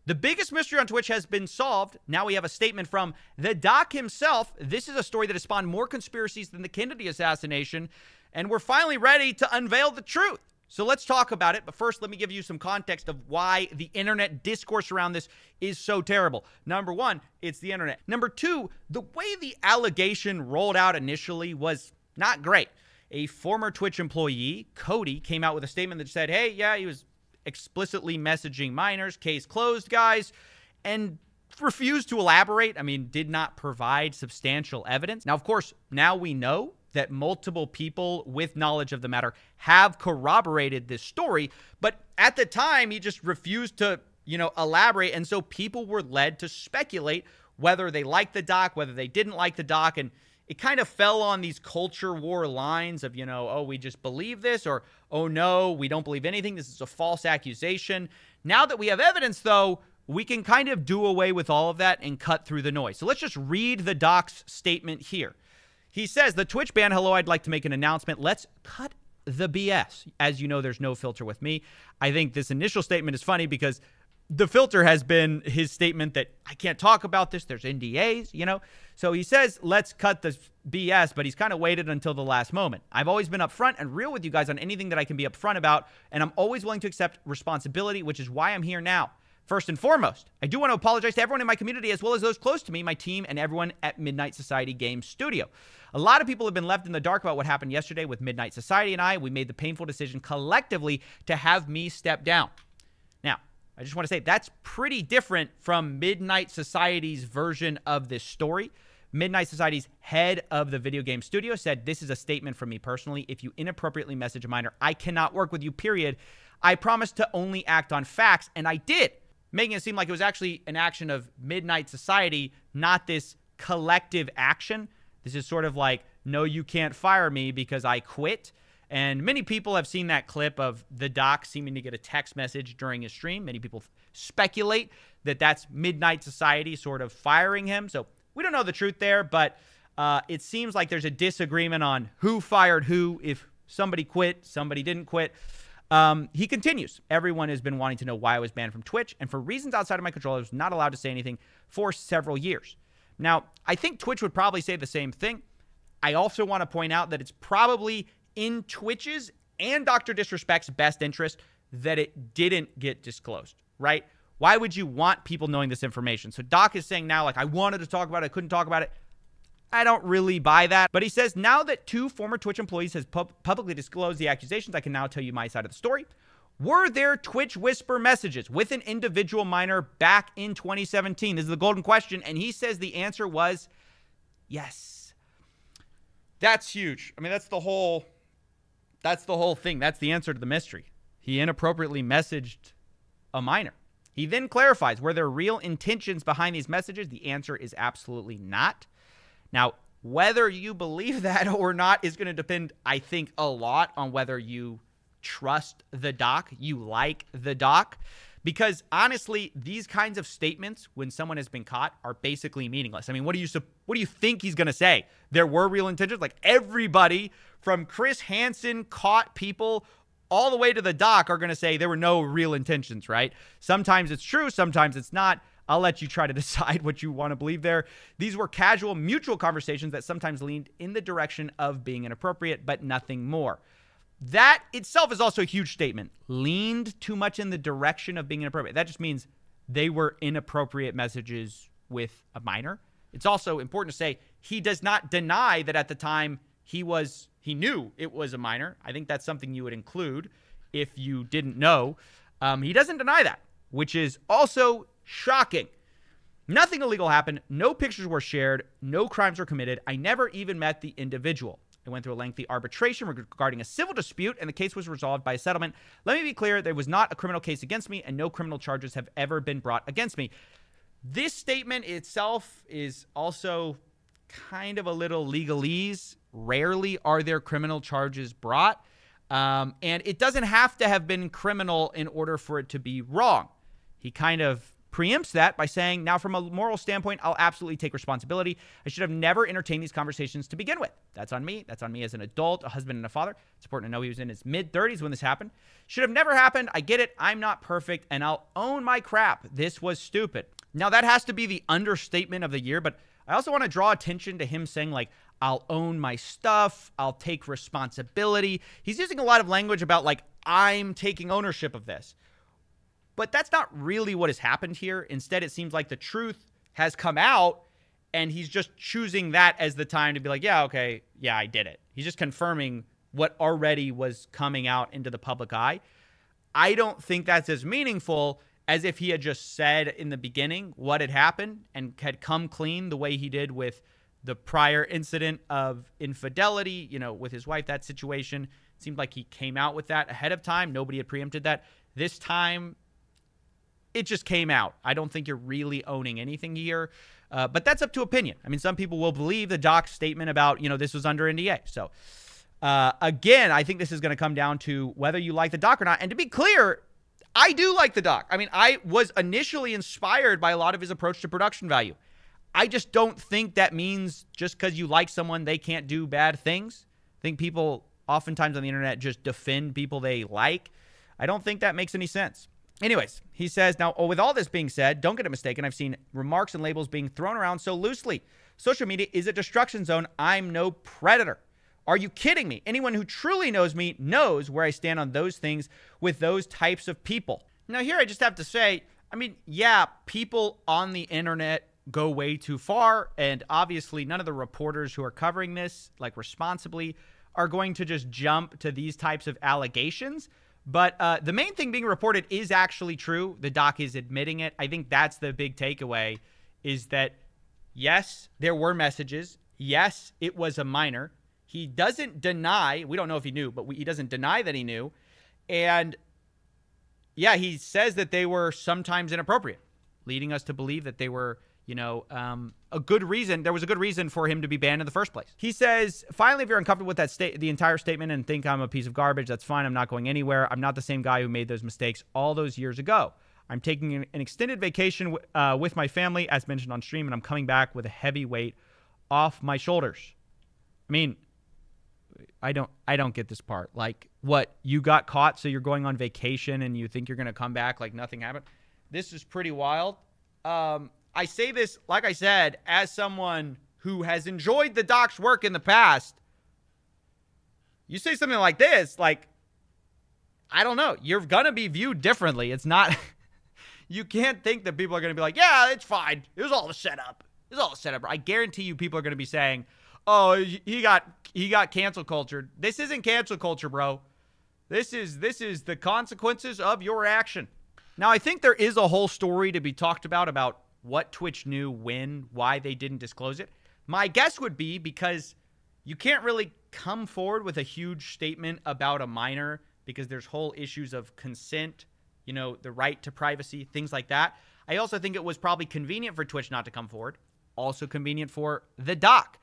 The biggest mystery on Twitch has been solved. Now we have a statement from the doc himself. This is a story that has spawned more conspiracies than the Kennedy assassination, and we're finally ready to unveil the truth. So let's talk about it, but first let me give you some context of why the internet discourse around this is so terrible. Number one, it's the internet. Number two, the way the allegation rolled out initially was not great. A former Twitch employee, Cody, came out with a statement that said, hey, yeah, he was explicitly messaging minors, case closed, guys, and refused to elaborate. I mean, did not provide substantial evidence. Now, of course, now we know that multiple people with knowledge of the matter have corroborated this story, but at the time, he just refused to, elaborate, and so people were led to speculate whether they liked the doc, whether they didn't like the doc, and it kind of fell on these culture war lines of, oh, we just believe this, or, oh, no, we don't believe anything. This is a false accusation. Now that we have evidence, though, we can kind of do away with all of that and cut through the noise. So let's just read the doc's statement here. He says, the Twitch ban, hello, I'd like to make an announcement. Let's cut the BS. As you know, there's no filter with me. I think this initial statement is funny because the filter has been his statement that I can't talk about this. There's NDAs, So he says, let's cut the BS, but he's kind of waited until the last moment. I've always been upfront and real with you guys on anything that I can be upfront about, and I'm always willing to accept responsibility, which is why I'm here now. First and foremost, I do want to apologize to everyone in my community as well as those close to me, my team, and everyone at Midnight Society Games Studio. A lot of people have been left in the dark about what happened yesterday with Midnight Society and I. We made the painful decision collectively to have me step down. Now, I just want to say that's pretty different from Midnight Society's version of this story. Midnight Society's head of the video game studio said, this is a statement from me personally. If you inappropriately message a minor, I cannot work with you, period. I promised to only act on facts, and I did, making it seem like it was actually an action of Midnight Society, not this collective action. This is sort of like, no, you can't fire me because I quit. And many people have seen that clip of the doc seeming to get a text message during his stream. Many people speculate that that's Midnight Society sort of firing him. So we don't know the truth there, but it seems like there's a disagreement on who fired who, if somebody quit, somebody didn't quit. He continues. Everyone has been wanting to know why I was banned from Twitch, and for reasons outside of my control, I was not allowed to say anything for several years. Now, I think Twitch would probably say the same thing. I also want to point out that it's probably in Twitch's and Dr. Disrespect's best interest that it didn't get disclosed, right? Why would you want people knowing this information? So Doc is saying now, like, I wanted to talk about it, I couldn't talk about it. I don't really buy that. But he says, now that two former Twitch employees has publicly disclosed the accusations, I can now tell you my side of the story. Were there Twitch whisper messages with an individual minor back in 2017? This is the golden question. And he says the answer was yes. That's huge. I mean, that's the whole thing. That's the answer to the mystery. He inappropriately messaged a minor. He then clarifies, were there real intentions behind these messages? The answer is absolutely not. Now, whether you believe that or not is going to depend, I think, a lot on whether you trust the doc, you like the doc, because honestly, these kinds of statements when someone has been caught are basically meaningless. I mean, what do you think he's going to say? There were real intentions? Like everybody from Chris Hansen caught people all the way to the doc are going to say there were no real intentions, right? Sometimes it's true, sometimes it's not. I'll let you try to decide what you want to believe there. These were casual, mutual conversations that sometimes leaned in the direction of being inappropriate, but nothing more. That itself is also a huge statement. Leaned too much in the direction of being inappropriate. That just means they were inappropriate messages with a minor. It's also important to say he does not deny that at the time he knew it was a minor. I think that's something you would include if you didn't know. He doesn't deny that, which is also shocking. Nothing illegal happened. No pictures were shared. No crimes were committed. I never even met the individual. I went through a lengthy arbitration regarding a civil dispute, and the case was resolved by a settlement. Let me be clear, there was not a criminal case against me, and no criminal charges have ever been brought against me. This statement itself is also kind of a little legalese. Rarely are there criminal charges brought, and it doesn't have to have been criminal in order for it to be wrong. He kind of preempts that by saying, now from a moral standpoint, I'll absolutely take responsibility. I should have never entertained these conversations to begin with. That's on me. That's on me as an adult, a husband and a father. It's important to know he was in his mid-30s when this happened. Should have never happened. I get it. I'm not perfect, and I'll own my crap. This was stupid. Now, that has to be the understatement of the year, but I also want to draw attention to him saying, like, I'll own my stuff. I'll take responsibility. He's using a lot of language about, like, I'm taking ownership of this. But that's not really what has happened here. Instead, it seems like the truth has come out, and he's just choosing that as the time to be like, yeah, okay, yeah, I did it. He's just confirming what already was coming out into the public eye. I don't think that's as meaningful as if he had just said in the beginning what had happened and had come clean the way he did with the prior incident of infidelity, you know, with his wife, that situation. It seemed like he came out with that ahead of time. Nobody had preempted that. This time, it just came out. I don't think you're really owning anything here, but that's up to opinion. I mean, some people will believe the doc's statement about, you know, this was under NDA. So, again, I think this is going to come down to whether you like the doc or not. And to be clear, I do like the doc. I mean, I was initially inspired by a lot of his approach to production value. I just don't think that means just because you like someone, they can't do bad things. I think people oftentimes on the internet just defend people they like. I don't think that makes any sense. Anyways, he says, now, with all this being said, don't get it mistaken. I've seen remarks and labels being thrown around so loosely. Social media is a destruction zone. I'm no predator. Are you kidding me? Anyone who truly knows me knows where I stand on those things with those types of people. Now, here I just have to say, I mean, yeah, people on the internet go way too far. And obviously, none of the reporters who are covering this, like responsibly, are going to just jump to these types of allegations. But the main thing being reported is actually true. The doc is admitting it. I think that's the big takeaway, is that, yes, there were messages. Yes, it was a minor. He doesn't deny. We don't know if he knew, but he doesn't deny that he knew. And, yeah, he says that they were sometimes inappropriate, leading us to believe that they were, you know, a good reason. There was a good reason for him to be banned in the first place. He says, finally, if you're uncomfortable with that the entire statement and think I'm a piece of garbage, that's fine. I'm not going anywhere. I'm not the same guy who made those mistakes all those years ago. I'm taking an extended vacation with my family, as mentioned on stream, and I'm coming back with a heavy weight off my shoulders. I mean, I don't get this part. Like, what, you got caught, so you're going on vacation and you think you're going to come back like nothing happened? This is pretty wild. I say this, like I said, as someone who has enjoyed the doc's work in the past. You say something like this, like, I don't know, you're going to be viewed differently. It's not, you can't think that people are going to be like, yeah, it's fine. It was all a setup. It was all a setup. I guarantee you people are going to be saying, oh, he got cancel cultured. This isn't cancel culture, bro. This is the consequences of your action. Now, I think there is a whole story to be talked about what Twitch knew, when, why they didn't disclose it. My guess would be because you can't really come forward with a huge statement about a minor because there's whole issues of consent, you know, the right to privacy, things like that. I also think it was probably convenient for Twitch not to come forward. Also convenient for the doc.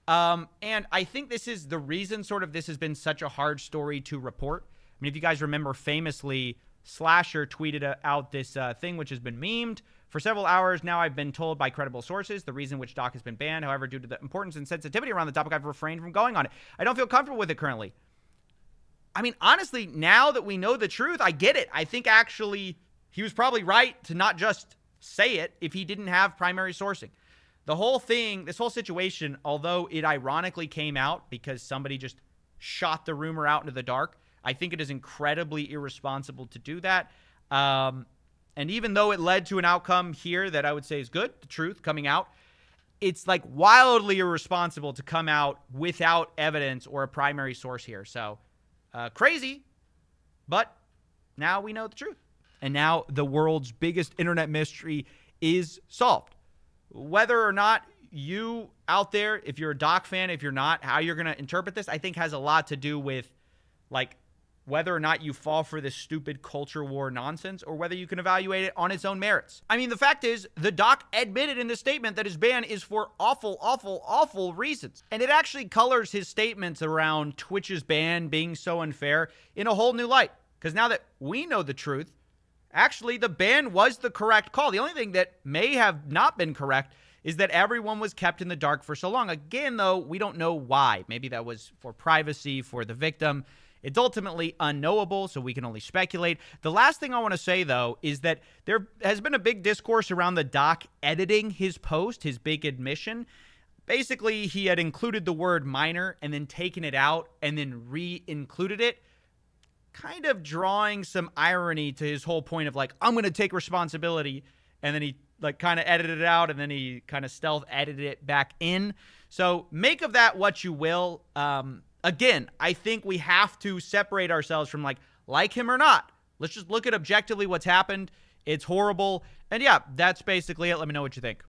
And I think this is the reason sort of this has been such a hard story to report. I mean, if you guys remember, famously, Slasher tweeted out this thing which has been memed. For several hours now, I've been told by credible sources the reason which doc has been banned. However, due to the importance and sensitivity around the topic, I've refrained from going on it. I don't feel comfortable with it currently. I mean, honestly, now that we know the truth, I get it. I think actually he was probably right to not just say it if he didn't have primary sourcing. The whole thing, this whole situation, although it ironically came out because somebody just shot the rumor out into the dark, I think it is incredibly irresponsible to do that. And even though it led to an outcome here that I would say is good, the truth coming out, it's like wildly irresponsible to come out without evidence or a primary source here. So crazy, but now we know the truth. And now the world's biggest internet mystery is solved. Whether or not you out there, if you're a doc fan, if you're not, how you're going to interpret this, I think has a lot to do with like whether or not you fall for this stupid culture war nonsense or whether you can evaluate it on its own merits. I mean, the fact is, the doc admitted in the statement that his ban is for awful, awful, awful reasons. And it actually colors his statements around Twitch's ban being so unfair in a whole new light. Because now that we know the truth, actually, the ban was the correct call. The only thing that may have not been correct is that everyone was kept in the dark for so long. Again, though, we don't know why. Maybe that was for privacy for the victim. It's ultimately unknowable, so we can only speculate. The last thing I want to say, though, is that there has been a big discourse around the doc editing his post, his big admission. Basically, he had included the word minor and then taken it out and then re-included it, kind of drawing some irony to his whole point of like, I'm going to take responsibility, and then he like kind of edited it out, and then he kind of stealth edited it back in. So make of that what you will. Again, I think we have to separate ourselves from like him or not. Let's just look at objectively what's happened. It's horrible. And yeah, that's basically it. Let me know what you think.